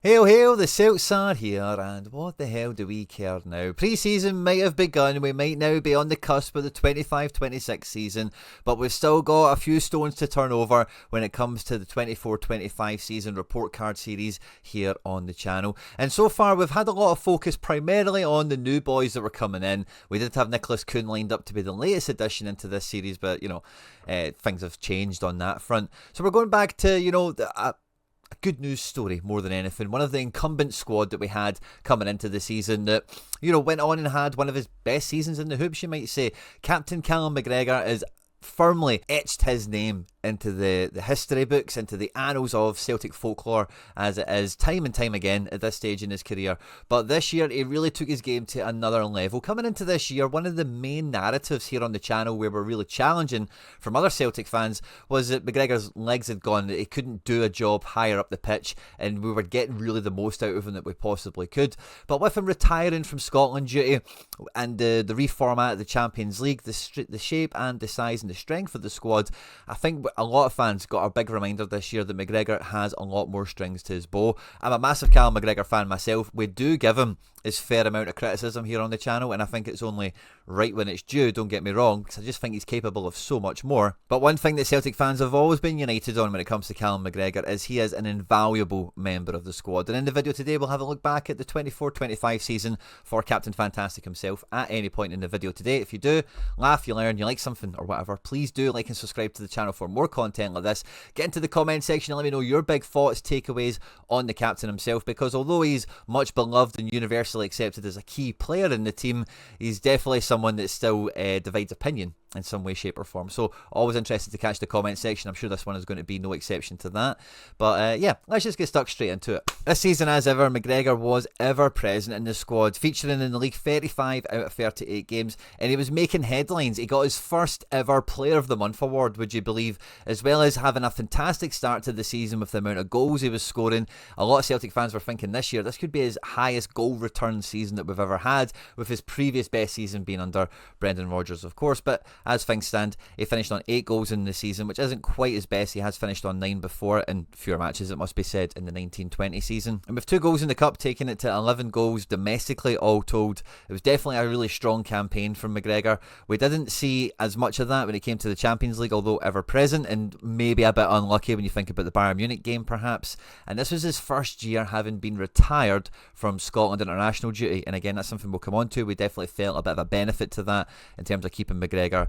Hail, hail, the Celts are here, and what the hell do we care now? Pre-season might have begun, we might now be on the cusp of the 25-26 season, but we've still got a few stones to turn over when it comes to the 24-25 season report card series here on the channel. And so far, we've had a lot of focus primarily on the new boys that were coming in. We did have Nicholas Kuhn lined up to be the latest addition into this series, but, things have changed on that front. So we're going back to, a good news story more than anything. One of the incumbent squad that we had coming into the season that, went on and had one of his best seasons in the hoops, you might say. Captain Callum McGregor is firmly etched his name into the history books, into the annals of Celtic folklore, as it is time and time again at this stage in his career. But this year, he really took his game to another level. Coming into this year, one of the main narratives here on the channel where we're really challenging from other Celtic fans was that McGregor's legs had gone, that he couldn't do a job higher up the pitch, and we were getting really the most out of him that we possibly could. But with him retiring from Scotland duty and the reformat of the Champions League, the shape and the size and the strength of the squad, I think a lot of fans got a big reminder this year that McGregor has a lot more strings to his bow. I'm a massive Callum McGregor fan myself. We do give him his fair amount of criticism here on the channel, and I think it's only right when it's due, don't get me wrong, because I just think he's capable of so much more. But one thing that Celtic fans have always been united on when it comes to Callum McGregor is he is an invaluable member of the squad. And in the video today, we'll have a look back at the 24-25 season for Captain Fantastic himself at any point in the video today. If you do laugh, you learn, you like something or whatever, please do like and subscribe to the channel for more content like this. Get into the comment section and let me know your big thoughts, takeaways on the captain himself, because although he's much beloved and universally accepted as a key player in the team, he's definitely someone that still divides opinion in some way, shape or form. So always interested to catch the comment section. I'm sure this one is going to be no exception to that. But let's just get stuck straight into it. This season, as ever, McGregor was ever present in the squad, featuring in the league 35 out of 38 games, and he was making headlines. He got his first ever Player of the Month award, would you believe, as well as having a fantastic start to the season with the amount of goals he was scoring. A lot of Celtic fans were thinking this year this could be his highest goal return season that we've ever had, with his previous best season being under Brendan Rodgers, of course. But as things stand, he finished on 8 goals in the season, which isn't quite his best. He has finished on 9 before, in fewer matches, it must be said, in the 19-20 season. And with 2 goals in the Cup, taking it to 11 goals domestically all told, it was definitely a really strong campaign from McGregor. We didn't see as much of that when it came to the Champions League, although ever present, and maybe a bit unlucky when you think about the Bayern Munich game perhaps. And this was his first year having been retired from Scotland international duty, and again, that's something we'll come on to. We definitely felt a bit of a benefit to that in terms of keeping McGregor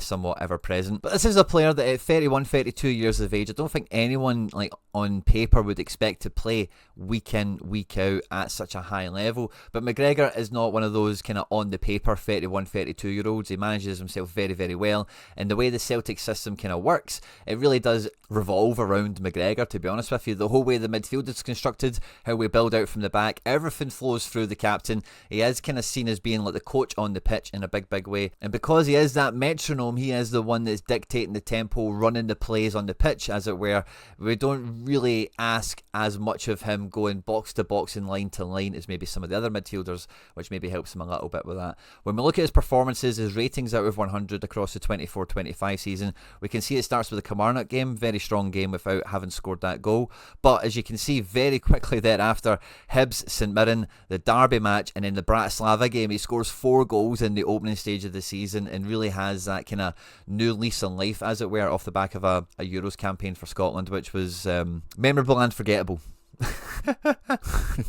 somewhat ever present. But this is a player that at 31, 32 years of age, I don't think anyone on paper would expect to play week in, week out at such a high level. But McGregor is not one of those kind of on the paper 31, 32 year olds. He manages himself very, very well, and the way the Celtic system kind of works, it really does revolve around McGregor, to be honest with you. The whole way the midfield is constructed, how we build out from the back, everything flows through the captain. He is kind of seen as being like the coach on the pitch in a big, big way, and because he is that metronome, he is the one that's dictating the tempo, running the plays on the pitch, as it were. We don't really ask as much of him going box to box and line to line as maybe some of the other midfielders, which maybe helps him a little bit with that. When we look at his performances, his ratings out of 100 across the 24-25 season, we can see it starts with the Kilmarnock game, very strong game without having scored that goal. But as you can see very quickly thereafter, Hibs, St Mirren, the Derby match, and then the Bratislava game, he scores 4 goals in the opening stage of the season and really has that kind of new lease on life, as it were, off the back of a Euros campaign for Scotland, which was memorable and forgettable.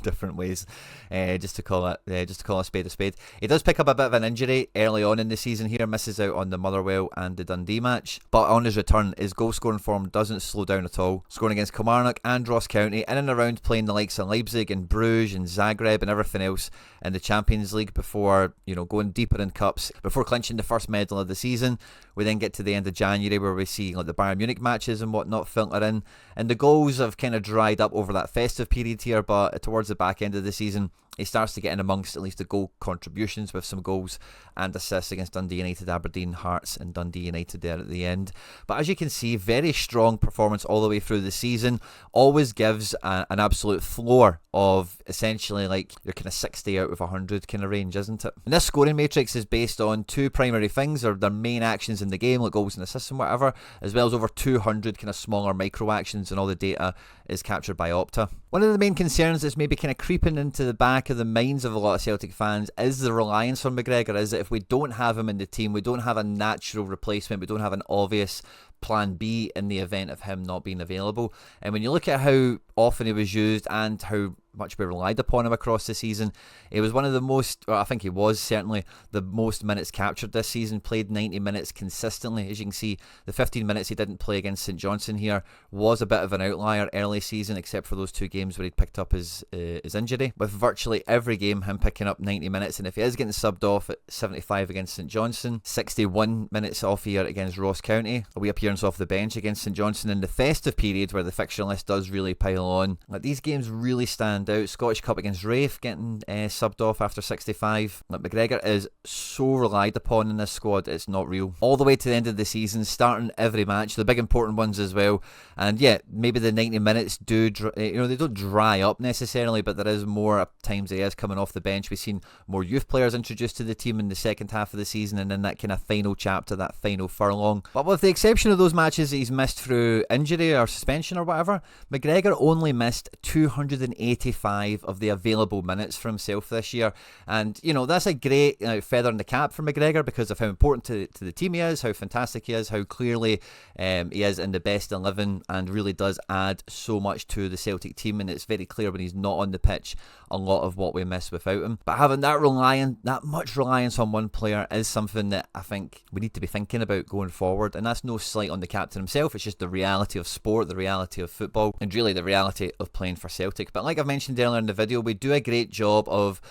Different ways, just to call a spade a spade. He does pick up a bit of an injury early on in the season here, misses out on the Motherwell and the Dundee match, but on his return, his goal scoring form doesn't slow down at all, scoring against Kilmarnock and Ross County, in and around playing the likes of Leipzig and Bruges and Zagreb and everything else in the Champions League before going deeper in cups, before clinching the first medal of the season. We then get to the end of January where we see the Bayern Munich matches and whatnot filter in, and the goals have kind of dried up over that festive period here, but towards the back end of the season, he starts to get in amongst at least the goal contributions with some goals and assists against Dundee United, Aberdeen, Hearts and Dundee United there at the end. But as you can see, very strong performance all the way through the season. Always gives an absolute floor of essentially your kind of 60 out of 100 kind of range, isn't it? And this scoring matrix is based on 2 primary things, or their main actions in the game, like goals and assists and whatever, as well as over 200 kind of smaller micro actions, and all the data is captured by Opta. One of the main concerns that's maybe kind of creeping into the back of the minds of a lot of Celtic fans is the reliance on McGregor, is that if we don't have him in the team, we don't have a natural replacement, we don't have an obvious plan B in the event of him not being available. And when you look at how often he was used and how much we relied upon him across the season, he was one of the most, or I think he was certainly the most minutes captured this season, played 90 minutes consistently. As you can see, the 15 minutes he didn't play against St Johnstone here was a bit of an outlier early season, except for those 2 games where he'd picked up his injury. With virtually every game him picking up 90 minutes, and if he is getting subbed off at 75 against St Johnstone, 61 minutes off here against Ross County, a wee appearance off the bench against St Johnstone in the festive period where the fixture list does really pile on. Like, these games really stand out. Scottish Cup against Rafe getting subbed off after 65. Like, McGregor is so relied upon in this squad, it's not real. All the way to the end of the season, starting every match, the big important ones as well. And yeah, maybe the 90 minutes do, they don't dry up necessarily, but there is more at times he is coming off the bench. We've seen more youth players introduced to the team in the second half of the season, and in that kind of final chapter, that final furlong. But with the exception of those matches that he's missed through injury or suspension or whatever, McGregor only missed 285 of the available minutes for himself this year. And, that's a great feather in the cap for McGregor because of how important to the team he is, how fantastic he is, how clearly he is in the best 11 and really does add so much to the Celtic team. And it's very clear when he's not on the pitch, a lot of what we miss without him. But having that much reliance on one player is something that I think we need to be thinking about going forward. And that's no slight on the captain himself, it's just the reality of sport, the reality of football, and really the reality of playing for Celtic. But like I've mentioned earlier in the video, we do a great job of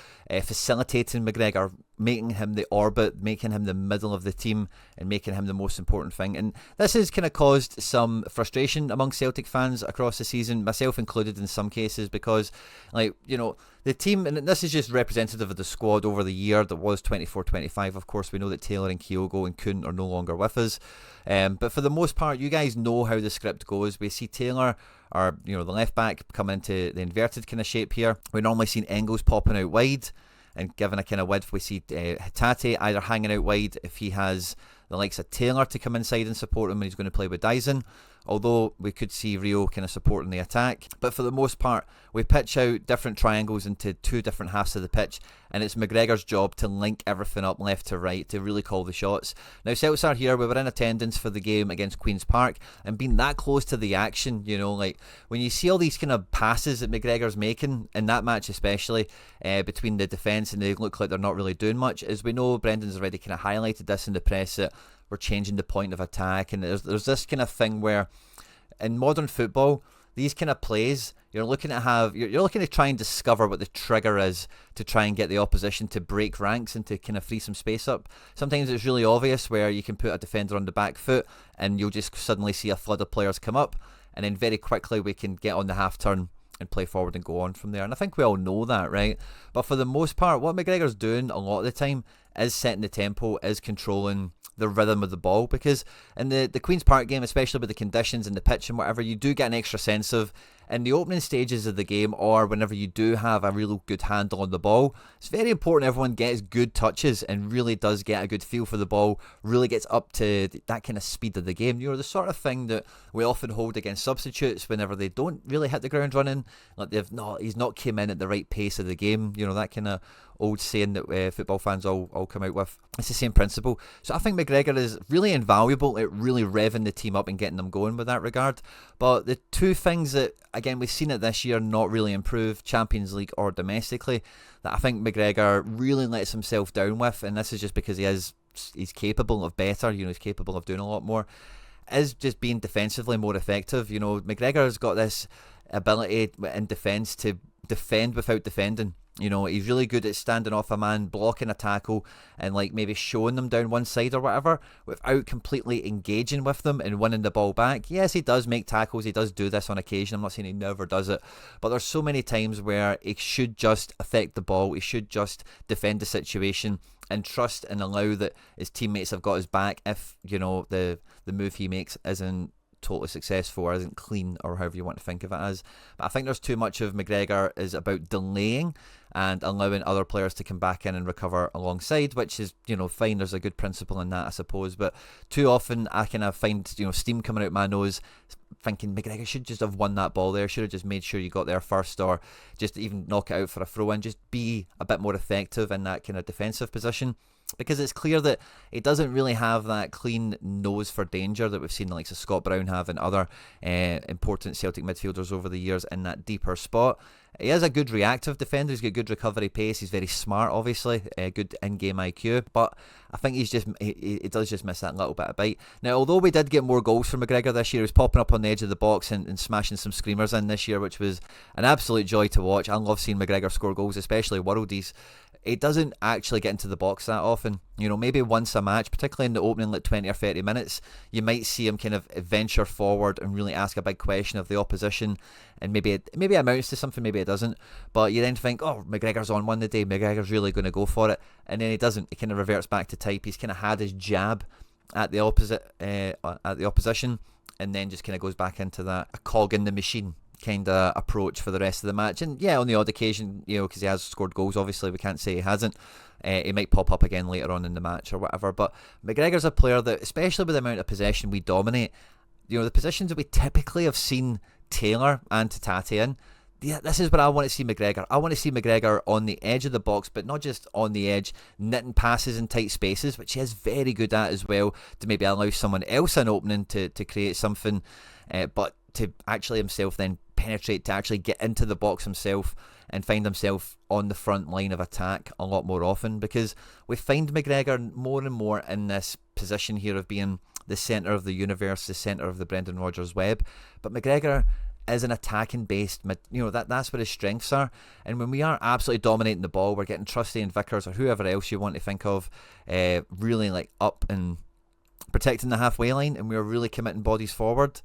facilitating McGregor, making him the orbit, making him the middle of the team, and making him the most important thing. And this has kind of caused some frustration among Celtic fans across the season, myself included in some cases, because the team, and this is just representative of the squad over the year that was 24-25. Of course, we know that Taylor and Kyogo and Kuhn are no longer with us. But for the most part, you guys know how the script goes. We see Taylor, or the left back, come into the inverted kind of shape here. We normally see Engels popping out wide and given a kind of width. We see Hatate either hanging out wide if he has the likes of Taylor to come inside and support him when he's going to play with Dyson, although we could see Rio kind of supporting the attack. But for the most part, we pitch out different triangles into 2 different halves of the pitch, and it's McGregor's job to link everything up left to right to really call the shots. Now, Celts are here. We were in attendance for the game against Queen's Park, and being that close to the action, like when you see all these kind of passes that McGregor's making in that match, especially between the defence, and they look like they're not really doing much, as we know Brendan's already kind of highlighted this in the press, that we're changing the point of attack. And there's this kind of thing where in modern football, these kind of plays, you're looking to try and discover what the trigger is to try and get the opposition to break ranks and to kind of free some space up. Sometimes it's really obvious where you can put a defender on the back foot and you'll just suddenly see a flood of players come up, and then very quickly we can get on the half turn and play forward and go on from there. And I think we all know that, right? But for the most part, what McGregor's doing a lot of the time is setting the tempo, is controlling the rhythm of the ball, because in the Queen's Park game, especially with the conditions and the pitch and whatever, you do get an extra sense of, in the opening stages of the game, or whenever you do have a real good handle on the ball, it's very important everyone gets good touches and really does get a good feel for the ball, really gets up to that kind of speed of the game. The sort of thing that we often hold against substitutes whenever they don't really hit the ground running, like he's not came in at the right pace of the game, that kind of old saying that football fans all come out with. It's the same principle. So I think McGregor is really invaluable at really revving the team up and getting them going with that regard. But the 2 things that, again, we've seen it this year not really improve, Champions League or domestically, that I think McGregor really lets himself down with, and this is just because he's capable of better, he's capable of doing a lot more, is just being defensively more effective. McGregor's got this ability in defence to defend without defending. He's really good at standing off a man, blocking a tackle, and maybe showing them down one side or whatever without completely engaging with them and winning the ball back. Yes, he does make tackles, he does do this on occasion, I'm not saying he never does it, but there's so many times where he should just affect the ball, he should just defend the situation and trust and allow that his teammates have got his back if, the move he makes isn't totally successful or isn't clean, or however you want to think of it as. But I think there's too much of McGregor is about delaying and allowing other players to come back in and recover alongside, which is, fine. There's a good principle in that, I suppose. But too often I kind of find, steam coming out my nose thinking McGregor should just have won that ball there, should have just made sure you got there first, or just even knock it out for a throw in, just be a bit more effective in that kind of defensive position. Because it's clear that he doesn't really have that clean nose for danger that we've seen the likes of Scott Brown have and other important Celtic midfielders over the years in that deeper spot. He is a good reactive defender. He's got good recovery pace. He's very smart, obviously. Good in-game IQ. But I think he does just miss that little bit of bite. Now, although we did get more goals from McGregor this year, he was popping up on the edge of the box and smashing some screamers in this year, which was an absolute joy to watch. I love seeing McGregor score goals, especially worldies. He doesn't actually get into the box that often. Maybe once a match, particularly in the opening 20 or 30 minutes, you might see him kind of venture forward and really ask a big question of the opposition, and maybe it amounts to something, maybe it doesn't. But you then think, oh, McGregor's on one today, McGregor's really going to go for it, and then he doesn't. He kind of reverts back to type. He's kind of had his jab at the opposition, and then just kind of goes back into that a cog in the machine kind of approach for the rest of the match. And yeah, on the odd occasion, because he has scored goals, obviously we can't say he hasn't. He might pop up again later on in the match or whatever. But McGregor's a player that, especially with the amount of possession we dominate, the positions that we typically have seen Taylor and Tatate in, yeah, this is where I want to see McGregor. I want to see McGregor on the edge of the box, but not just on the edge, knitting passes in tight spaces, which he is very good at as well, to maybe allow someone else an opening to create something, but to actually himself then penetrate, to actually get into the box himself and find himself on the front line of attack a lot more often, because we find McGregor more and more in this position here of being the centre of the universe, the centre of the Brendan Rodgers web. But McGregor is an attacking based, that's where his strengths are. And when we are absolutely dominating the ball, we're getting Trusty and Vickers or whoever else you want to think of really up and protecting the halfway line, and we're really committing bodies forward.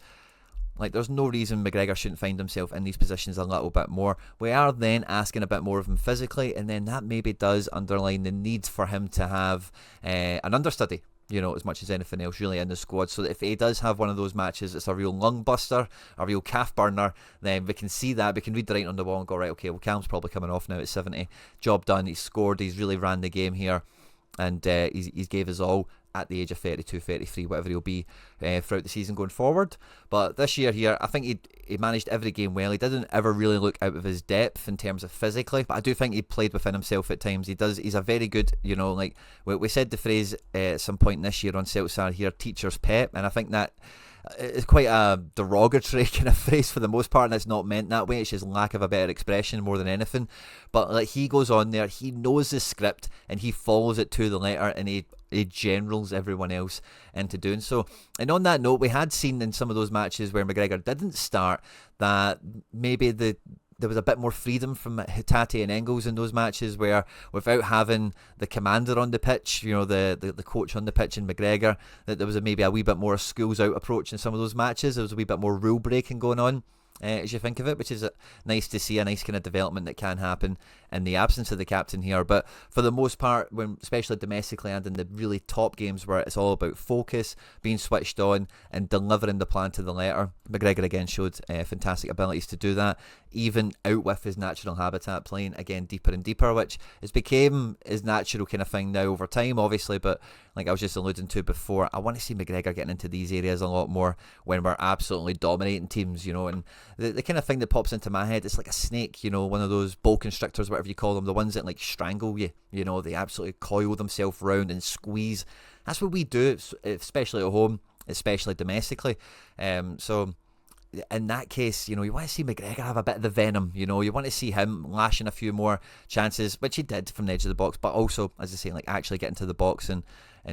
There's no reason McGregor shouldn't find himself in these positions a little bit more. We are then asking a bit more of him physically, and then that maybe does underline the need for him to have an understudy, as much as anything else really in the squad, so that if he does have one of those matches, it's a real lung buster, a real calf burner, then we can see that, we can read the writing on the wall and go, right, okay, well, Callum's probably coming off now at 70. Job done, he's scored, he's really ran the game here, and he's gave us all at the age of 32, 33, whatever he'll be throughout the season going forward. But this year here, I think he managed every game well. He didn't ever really look out of his depth in terms of physically, but I do think he played within himself at times. He's a very good, we said the phrase at some point this year on Celts here, teacher's pet, and I think that it's quite a derogatory kind of phrase for the most part, and it's not meant that way. It's just lack of a better expression more than anything. But he goes on there, he knows the script and he follows it to the letter, and he generals everyone else into doing so. And on that note, we had seen in some of those matches where McGregor didn't start that maybe there was a bit more freedom from Hatate and Engels in those matches, where without having the commander on the pitch, the coach on the pitch in McGregor, that there was maybe a wee bit more schools out approach in some of those matches. There was a wee bit more rule breaking going on, as you think of it, which is nice to see, a nice kind of development that can happen in the absence of the captain here. But for the most part, especially domestically and in the really top games where it's all about focus, being switched on and delivering the plan to the letter, McGregor again showed fantastic abilities to do that, even out with his natural habitat, playing again deeper and deeper, which has became his natural kind of thing now over time, obviously. But like I was just alluding to before, I want to see McGregor getting into these areas a lot more when we're absolutely dominating teams, and the kind of thing that pops into my head, it's like a snake, one of those boa constrictors, whatever you call them, the ones that strangle you, they absolutely coil themselves round and squeeze. That's what we do, especially at home, especially domestically. So in that case, you want to see McGregor have a bit of the venom, you want to see him lashing a few more chances, which he did from the edge of the box, but also, as I say, actually get into the box and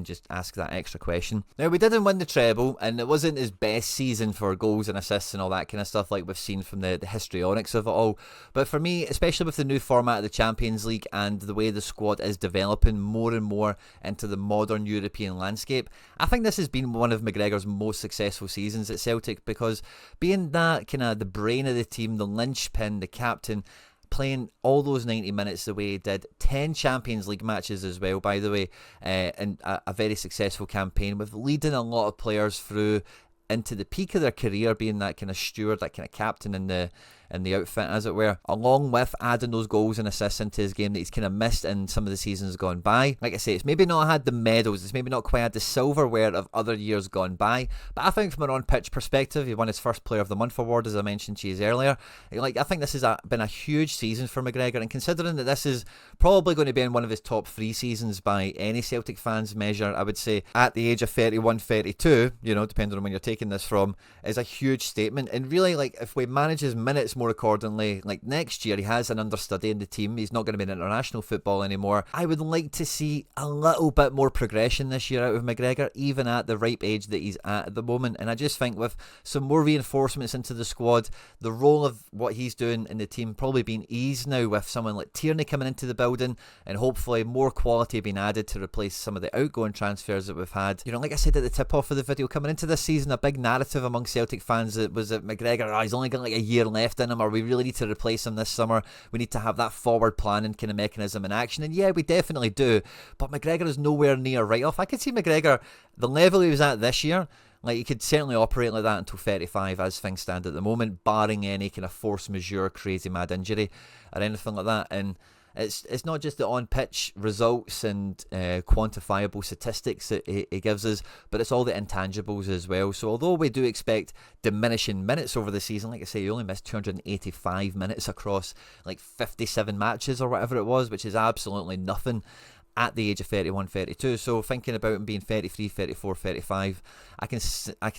just ask that extra question. Now, we didn't win the treble, and it wasn't his best season for goals and assists and all that kind of stuff like we've seen from the histrionics of it all. But for me, especially with the new format of the Champions League and the way the squad is developing more and more into the modern European landscape, I think this has been one of McGregor's most successful seasons at Celtic, because being that kind of the brain of the team, the linchpin, the captain, playing all those 90 minutes the way he did, 10 Champions League matches as well, by the way, and a very successful campaign with leading a lot of players through into the peak of their career, being that kind of steward, that kind of captain in the in the outfit, as it were, along with adding those goals and assists into his game that he's kind of missed in some of the seasons gone by. Like I say, it's maybe not had the medals, it's maybe not quite had the silverware of other years gone by, but I think from an on-pitch perspective, he won his first Player of the Month award, as I mentioned to you earlier. Like, I think this has been a huge season for McGregor, and considering that this is probably going to be in one of his top 3 seasons by any Celtic fans measure, I would say at the age of 31, 32, depending on when you're taking this from, is a huge statement. And really, like, if we manage his minutes more accordingly, like next year he has an understudy in the team, he's not going to be in international football anymore. I would like to see a little bit more progression this year out of McGregor, even at the ripe age that he's at the moment. And I just think with some more reinforcements into the squad, the role of what he's doing in the team probably being eased now with someone like Tierney coming into the building, and hopefully more quality being added to replace some of the outgoing transfers that we've had. Like I said at the tip off of the video, coming into this season, a big narrative among Celtic fans was that McGregor, he's only got like a year left in him, or we really need to replace him this summer. We need to have that forward planning kind of mechanism in action. And yeah, we definitely do, but McGregor is nowhere near right off. I could see McGregor, the level he was at this year, like, he could certainly operate like that until 35 as things stand at the moment, barring any kind of force majeure crazy mad injury or anything like that. And it's not just the on-pitch results and quantifiable statistics that he gives us, but it's all the intangibles as well. So although we do expect diminishing minutes over the season, like I say, he only missed 285 minutes across like 57 matches or whatever it was, which is absolutely nothing at the age of 31, 32. So thinking about him being 33, 34, 35, I can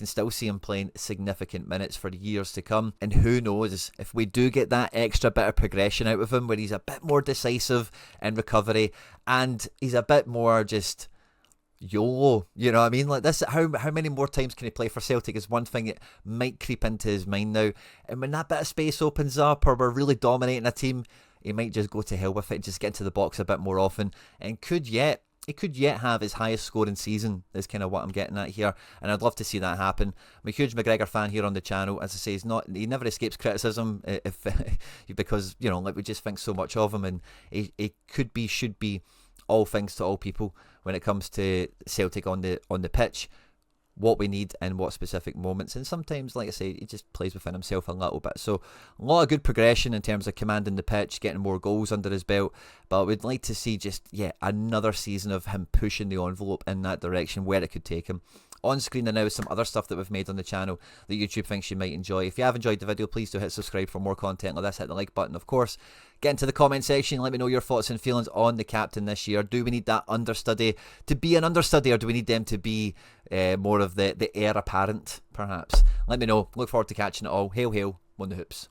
still see him playing significant minutes for years to come. And who knows, if we do get that extra bit of progression out of him, where he's a bit more decisive in recovery and he's a bit more just YOLO, you know what I mean? Like this, how many more times can he play for Celtic is one thing that might creep into his mind now. And when that bit of space opens up, or we're really dominating a team, he might just go to hell with it, just get into the box a bit more often, and he could yet have his highest scoring season, is kind of what I'm getting at here, and I'd love to see that happen. I'm a huge McGregor fan here on the channel. As I say, he never escapes criticism because, like, we just think so much of him, and he should be all things to all people when it comes to Celtic on the pitch, what we need in what specific moments. And sometimes, like I say, he just plays within himself a little bit. So a lot of good progression in terms of commanding the pitch, getting more goals under his belt, but we'd like to see just another season of him pushing the envelope in that direction, where it could take him. On screen there now is some other stuff that we've made on the channel that YouTube thinks you might enjoy. If you have enjoyed the video, please do hit subscribe for more content like this. Hit the like button, of course. Get into the comment section, let me know your thoughts and feelings on the captain this year. Do we need that understudy to be an understudy, or do we need them to be more of the heir apparent, perhaps? Let me know. Look forward to catching it all. Hail, hail, on the hoops.